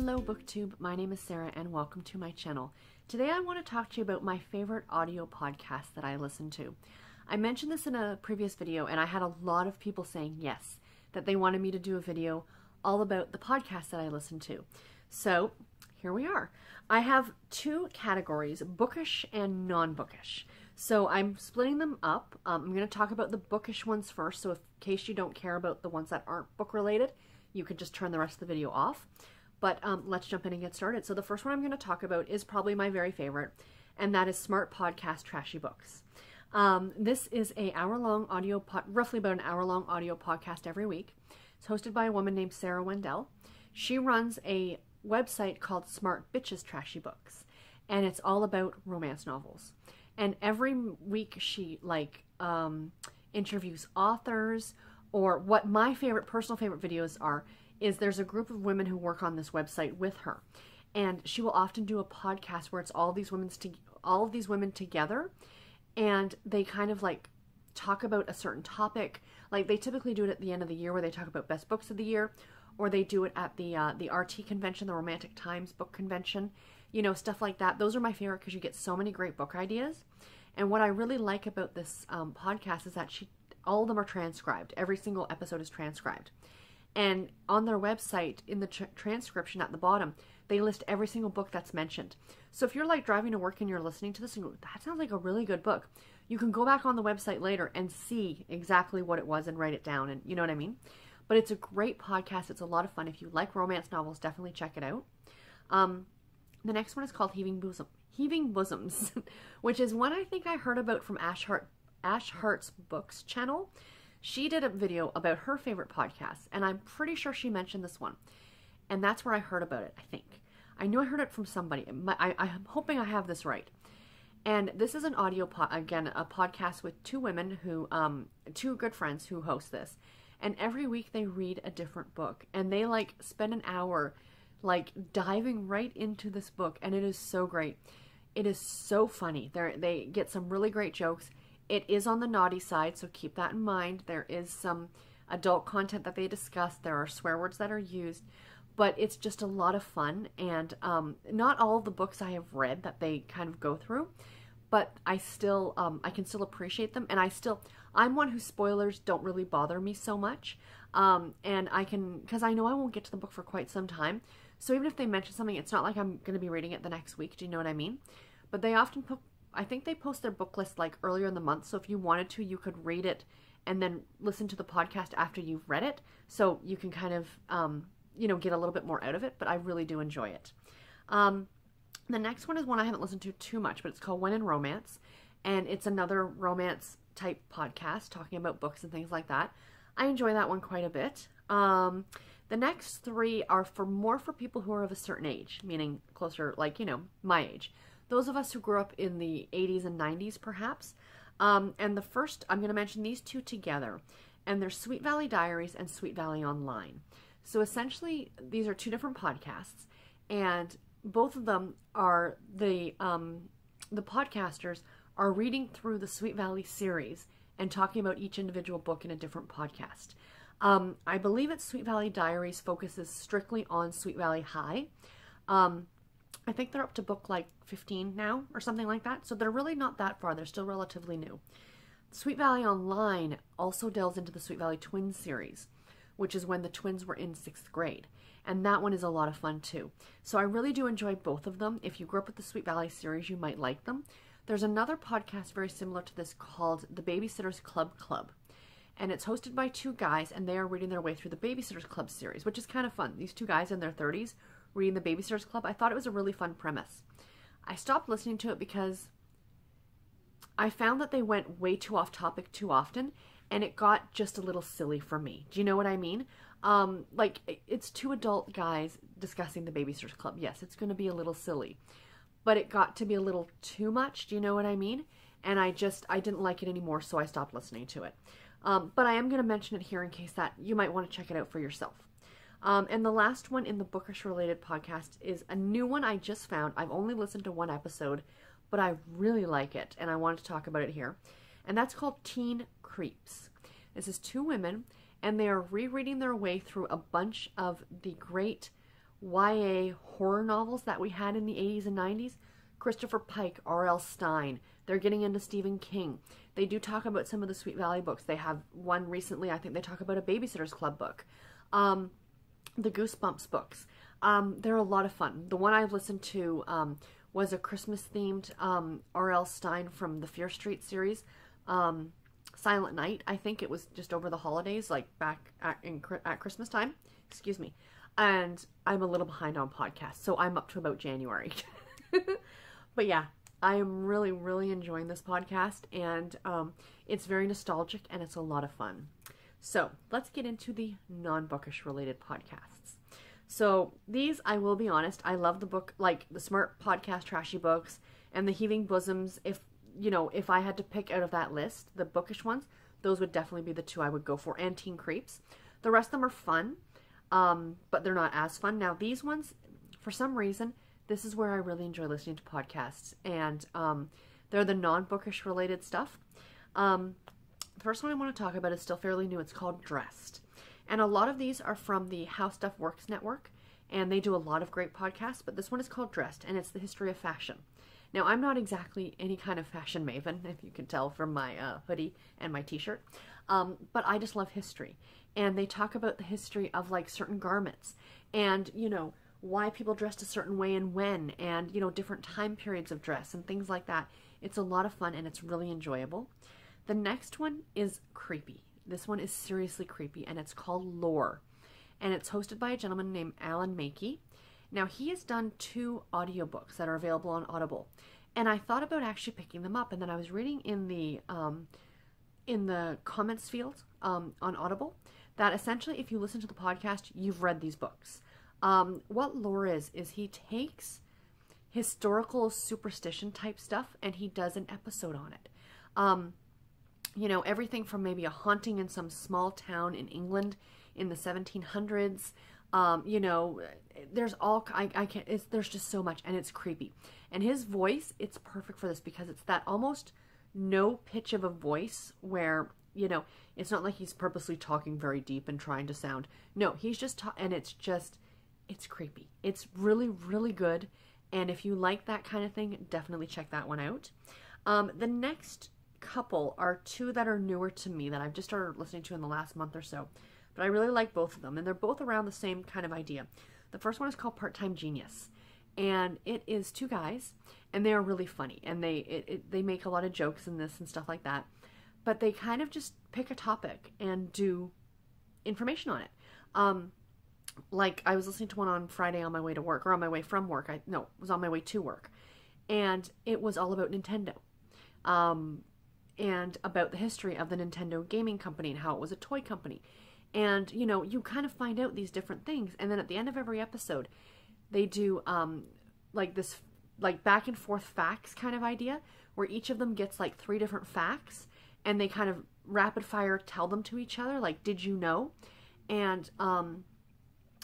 Hello BookTube, my name is Sarah and welcome to my channel. Today I want to talk to you about my favorite audio podcast that I listen to. I mentioned this in a previous video and I had a lot of people saying yes, that they wanted me to do a video all about the podcast that I listen to. So here we are. I have two categories, bookish and non-bookish. So I'm splitting them up. I'm going to talk about the bookish ones first, so in case you don't care about the ones that aren't book related, you could just turn the rest of the video off. But let's jump in and get started. So the first one I'm going to talk about is probably my very favorite, and that is Smart Podcast Trashy Books. This is a hour-long audio, roughly about an hour-long audio podcast every week. It's hosted by a woman named Sarah Wendell. She runs a website called Smart Bitches Trashy Books, and it's all about romance novels. And every week she interviews authors, or what my personal favorite videos are, is there's a group of women who work on this website with her, and she will often do a podcast where it's all of these women together, and they kind of like talk about a certain topic. Like they typically do it at the end of the year where they talk about best books of the year, or they do it at the RT convention, the Romantic Times book convention, you know, stuff like that. Those are my favorite because you get so many great book ideas. And what I really like about this podcast is that all of them are transcribed. Every single episode is transcribed. And on their website, in the transcription at the bottom, they list every single book that's mentioned. So if you're like driving to work and you're listening to this and go, that sounds like a really good book, you can go back on the website later and see exactly what it was and write it down, and you know what I mean? But it's a great podcast. It's a lot of fun. If you like romance novels, definitely check it out. The next one is called Heaving Bosoms, which is one I think I heard about from Ash Hart's Books channel. She did a video about her favorite podcasts, and I'm pretty sure she mentioned this one. And that's where I heard about it, I think. I knew I heard it from somebody. I'm hoping I have this right. And this is an audio, again, a podcast with two women who, two good friends who host this. And every week they read a different book. And they, like, spend an hour, like, diving right into this book. And it is so great. It is so funny. They get some really great jokes. It is on the naughty side, so keep that in mind. There is some adult content that they discuss. There are swear words that are used, but it's just a lot of fun. And not all of the books I have read that they kind of go through, but I can still appreciate them. And I'm one whose spoilers don't really bother me so much. And because I know I won't get to the book for quite some time. So even if they mention something, it's not like I'm going to be reading it the next week. Do you know what I mean? But they often I think they post their book list like earlier in the month, so if you wanted to, you could read it and then listen to the podcast after you've read it, so you can kind of, you know, get a little bit more out of it, but I really do enjoy it. The next one is one I haven't listened to too much, but it's called When in Romance, and it's another romance type podcast talking about books and things like that. I enjoy that one quite a bit. The next three are more for people who are of a certain age, meaning closer, like, you know, my age. Those of us who grew up in the 80s and 90s, perhaps. And the first, I'm going to mention these two together. And they're Sweet Valley Diaries and Sweet Valley Online. So essentially, these are two different podcasts. And both of them are, the podcasters are reading through the Sweet Valley series and talking about each individual book in a different podcast. I believe it's Sweet Valley Diaries focuses strictly on Sweet Valley High. I think they're up to book like 15 now or something like that. So they're really not that far. They're still relatively new. Sweet Valley Online also delves into the Sweet Valley Twins series, which is when the twins were in 6th grade. And that one is a lot of fun too. So I really do enjoy both of them. If you grew up with the Sweet Valley series, you might like them. There's another podcast very similar to this called The Babysitter's Club. And it's hosted by two guys, and they are reading their way through the Babysitter's Club series, which is kind of fun. These two guys in their 30s reading the Babysitter's Club. I thought it was a really fun premise. I stopped listening to it because I found that they went way too off topic too often, and it got just a little silly for me. Do you know what I mean? Like, it's two adult guys discussing the Babysitter's Club. Yes, it's going to be a little silly, but it got to be a little too much. Do you know what I mean? And I didn't like it anymore, so I stopped listening to it. But I am going to mention it here in case that you might want to check it out for yourself. And the last one in the bookish related podcast is a new one I just found. I've only listened to one episode, but I really like it, and I wanted to talk about it here. And that's called Teen Creeps. This is two women, and they are rereading their way through a bunch of the great YA horror novels that we had in the 80s and 90s. Christopher Pike, R.L. Stine. They're getting into Stephen King. They do talk about some of the Sweet Valley books. They have one recently, I think they talk about a Babysitter's Club book. The Goosebumps books. They're a lot of fun. The one I've listened to was a Christmas-themed R.L. Stine from the Fear Street series. Silent Night, I think it was just over the holidays, like back at Christmas time. Excuse me. And I'm a little behind on podcasts, so I'm up to about January. But yeah, I am really, really enjoying this podcast, and it's very nostalgic, and it's a lot of fun. So let's get into the non-bookish related podcasts. So these, I will be honest, I love the book, like the Smart Podcast Trashy books and the Heaving Bosoms. If I had to pick out of that list, the bookish ones, those would definitely be the two I would go for, and Teen Creeps. The rest of them are fun, but they're not as fun. Now these ones, for some reason, this is where I really enjoy listening to podcasts, and they're the non-bookish related stuff. The first one I want to talk about is still fairly new. It's called Dressed. And a lot of these are from the How Stuff Works network, and they do a lot of great podcasts, but this one is called Dressed, and it's the history of fashion. Now, I'm not exactly any kind of fashion maven, if you can tell from my hoodie and my t-shirt, but I just love history. And they talk about the history of, like, certain garments, and, you know, why people dressed a certain way and when, and, you know, different time periods of dress and things like that. It's a lot of fun, and it's really enjoyable. The next one is creepy. This one is seriously creepy, and it's called Lore. And it's hosted by a gentleman named Alan Mackey. Now, he has done 2 audiobooks that are available on Audible. And I thought about actually picking them up, and then I was reading in the comments field on Audible that essentially if you listen to the podcast, you've read these books. What Lore is he takes historical superstition type stuff and he does an episode on it. You know, everything from maybe a haunting in some small town in England in the 1700s. You know, there's all, there's just so much, and it's creepy. And his voice, it's perfect for this because it's that almost no pitch of a voice where, you know, it's not like he's purposely talking very deep and trying to sound. No, he's just, and it's creepy. It's really, really good. And if you like that kind of thing, definitely check that one out. The next couple are 2 that are newer to me that I've just started listening to in the last month or so. But I really like both of them, and they're both around the same kind of idea. The first one is called Part-Time Genius, and it is 2 guys, and they are really funny, and they make a lot of jokes in this and stuff like that. But they kind of just pick a topic and do information on it. Like, I was listening to one on Friday on my way to work, or on my way from work. It was on my way to work. And it was all about Nintendo. And about the history of the Nintendo gaming company and how it was a toy company. And, you know, you kind of find out these different things. And then at the end of every episode, they do, like this, like back and forth facts kind of idea, where each of them gets like 3 different facts, and they kind of rapid fire tell them to each other, like, did you know? And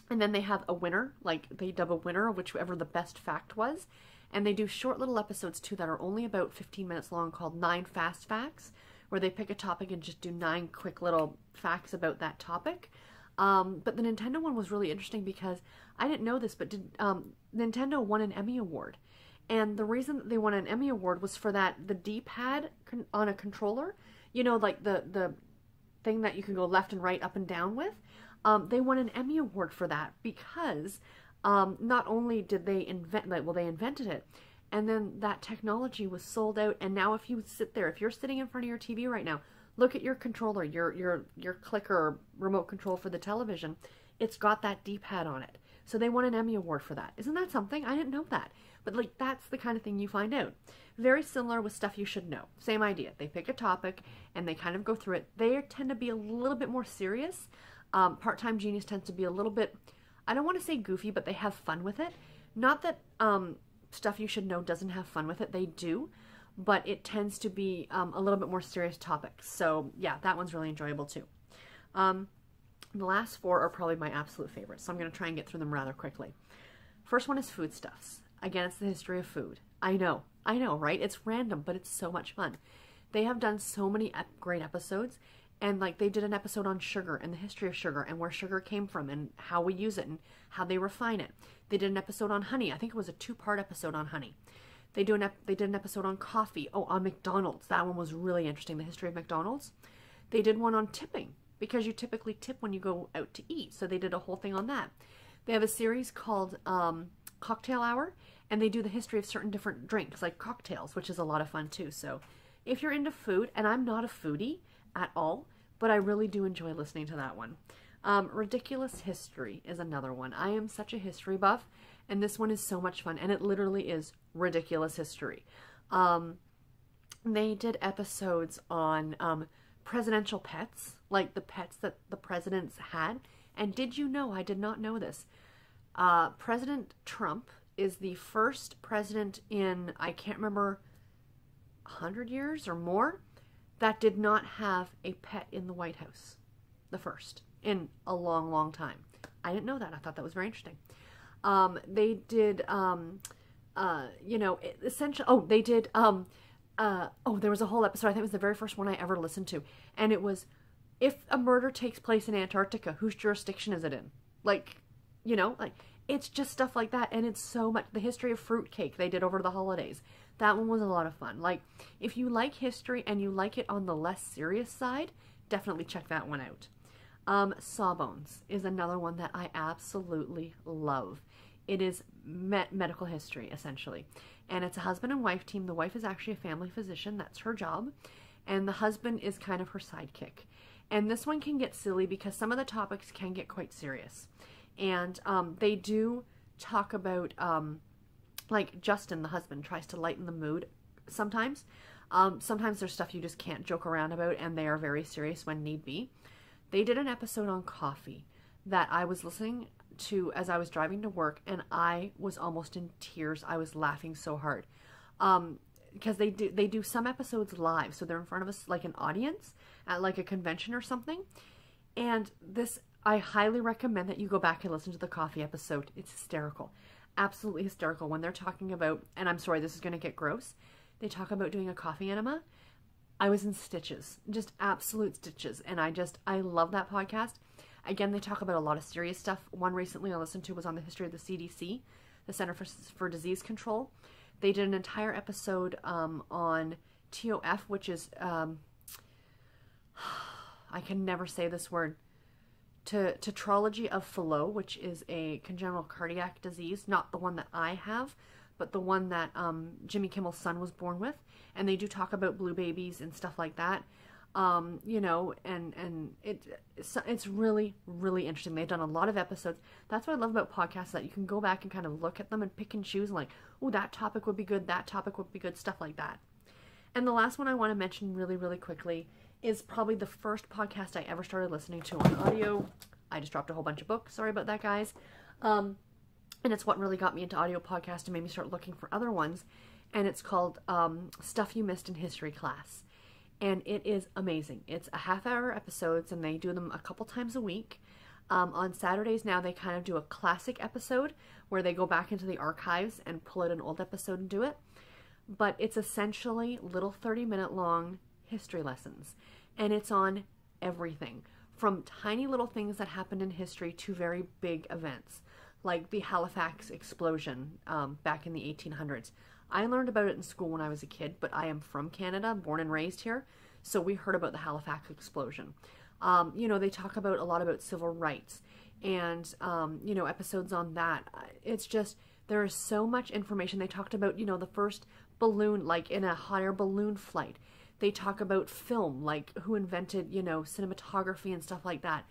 then they have a winner, like they dub a winner, whichever the best fact was. And they do short little episodes too that are only about 15 minutes long called 9 Fast Facts, where they pick a topic and just do 9 quick little facts about that topic. But the Nintendo one was really interesting because I didn't know this, but Nintendo won an Emmy Award. And the reason that they won an Emmy Award was for the D-pad on a controller, you know, like the thing that you can go left and right, up and down with. They won an Emmy Award for that because not only did they they invented it, and then that technology was sold out. And now if you sit there, if you're sitting in front of your TV right now, look at your controller, your clicker or remote control for the television. It's got that D-pad on it. So they won an Emmy Award for that. Isn't that something? I didn't know that. But like, that's the kind of thing you find out. Very similar with Stuff You Should Know. Same idea. They pick a topic and they kind of go through it. They tend to be a little bit more serious. Part-Time Genius tends to be a little bit, I don't want to say goofy, but they have fun with it. Not that Stuff You Should Know doesn't have fun with it. They do. But it tends to be a little bit more serious topics. So yeah, that one's really enjoyable too. The last 4 are probably my absolute favorites, so I'm going to try and get through them rather quickly. First one is Foodstuffs. Again, it's the history of food. I know, right? It's random, but it's so much fun. They have done so many great episodes, And like they did an episode on sugar and the history of sugar and where sugar came from and how we use it and how they refine it. They did an episode on honey. I think it was a 2-part episode on honey. They did an episode on coffee. Oh, on McDonald's. That one was really interesting. The history of McDonald's. They did one on tipping, because you typically tip when you go out to eat. So they did a whole thing on that. They have a series called Cocktail Hour, and they do the history of certain different drinks, like cocktails, which is a lot of fun too. So if you're into food, and I'm not a foodie at all, but I really do enjoy listening to that one. Ridiculous History is another one. I am such a history buff, and this one is so much fun, and it literally is ridiculous history. They did episodes on presidential pets, like the pets that the presidents had. And did you know, I did not know this, President Trump is the first president in, I can't remember, 100 years or more, that did not have a pet in the White House. The first in a long, long time. I didn't know that. I thought that was very interesting. They did, you know, essentially, oh, they did, oh, there was a whole episode, I think it was the very first one I ever listened to, and it was, if a murder takes place in Antarctica, whose jurisdiction is it in? Like, you know, like, it's just stuff like that, and it's so much, the history of fruitcake they did over the holidays. That one was a lot of fun. Like, if you like history and you like it on the less serious side, definitely check that one out. Sawbones is another one that I absolutely love. It is medical history, essentially. And it's a husband and wife team. The wife is actually a family physician. That's her job. And the husband is kind of her sidekick. And this one can get silly because some of the topics can get quite serious. And they do talk about, like Justin, the husband, tries to lighten the mood sometimes. Sometimes there's stuff you just can't joke around about, and they are very serious when need be. They did an episode on coffee that I was listening to as I was driving to work, and I was almost in tears. I was laughing so hard. Because they do some episodes live, so they're in front of us like an audience at like a convention or something. And this, I highly recommend that you go back and listen to the coffee episode. It's hysterical. Absolutely hysterical when they're talking about, and I'm sorry, this is going to get gross. They talk about doing a coffee enema. I was in stitches, just absolute stitches. And I love that podcast. Again, they talk about a lot of serious stuff. One recently I listened to was on the history of the CDC, the Center for Disease Control. They did an entire episode on TOF, which is, I can never say this word, tetralogy of Fallot, which is a congenital cardiac disease, not the one that I have, but the one that Jimmy Kimmel's son was born with. And they do talk about blue babies and stuff like that. You know, and it's really, really interesting. They've done a lot of episodes. That's what I love about podcasts, that you can go back and kind of look at them and pick and choose, and like, oh, that topic would be good, that topic would be good, stuff like that. And the last one I want to mention really, really quickly is probably the first podcast I ever started listening to on audio. I just dropped a whole bunch of books. Sorry about that, guys. And it's what really got me into audio podcasts and made me start looking for other ones. And it's called Stuff You Missed in History Class. And it is amazing. It's a half-hour episodes, and they do them a couple times a week. On Saturdays now, they kind of do a classic episode where they go back into the archives and pull out an old episode and do it. But it's essentially little 30-minute long history lessons. And it's on everything, from tiny little things that happened in history to very big events, like the Halifax explosion back in the 1800s. I learned about it in school when I was a kid, but I am from Canada, born and raised here, so we heard about the Halifax explosion. You know, they talk about a lot about civil rights and, you know, episodes on that. It's just, there is so much information. They talked about, you know, the first balloon, like in a hot air balloon flight. They talk about film, like who invented, you know, cinematography and stuff like that.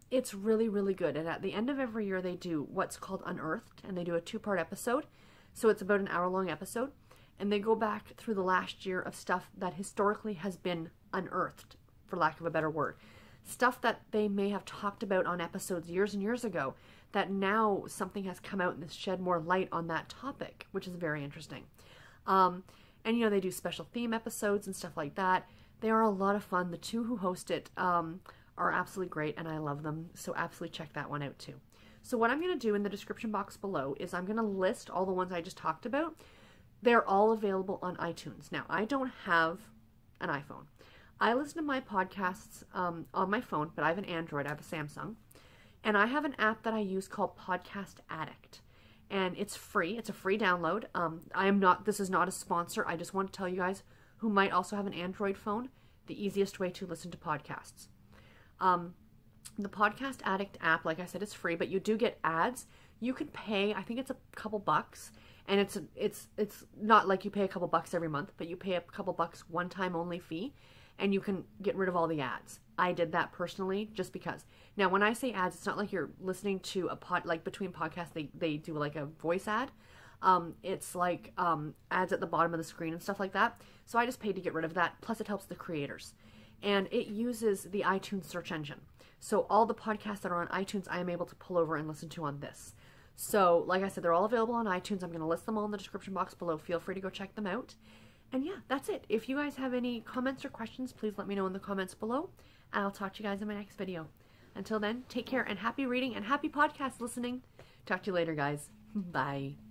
It's really, really good. And at the end of every year, they do what's called Unearthed, and they do a 2-part episode. So it's about an hour-long episode, and they go back through the last year of stuff that historically has been unearthed, for lack of a better word. Stuff that they may have talked about on episodes years and years ago, that now something has come out and has shed more light on that topic, which is very interesting. And, you know, they do special theme episodes and stuff like that. They are a lot of fun. The two who host it are absolutely great, and I love them, so absolutely check that one out too. So what I'm going to do in the description box below is I'm going to list all the ones I just talked about. They're all available on iTunes. Now, I don't have an iPhone. I listen to my podcasts on my phone, but I have an Android, I have a Samsung, and I have an app that I use called Podcast Addict, and it's free. It's a free download. This is not a sponsor. I just want to tell you guys who might also have an Android phone the easiest way to listen to podcasts. The Podcast Addict app, like I said, is free, but you do get ads. You can pay, I think it's a couple bucks, and it's not like you pay a couple bucks every month, but you pay a couple bucks one-time only fee, and you can get rid of all the ads. I did that personally just because. Now, when I say ads, it's not like you're listening to like between podcasts, they do like a voice ad. It's like ads at the bottom of the screen and stuff like that. So I just paid to get rid of that. Plus, it helps the creators. And it uses the iTunes search engine. So all the podcasts that are on iTunes, I am able to pull over and listen to on this. So, like I said, they're all available on iTunes. I'm going to list them all in the description box below. Feel free to go check them out. And yeah, that's it. If you guys have any comments or questions, please let me know in the comments below. And I'll talk to you guys in my next video. Until then, take care and happy reading and happy podcast listening. Talk to you later, guys. Bye.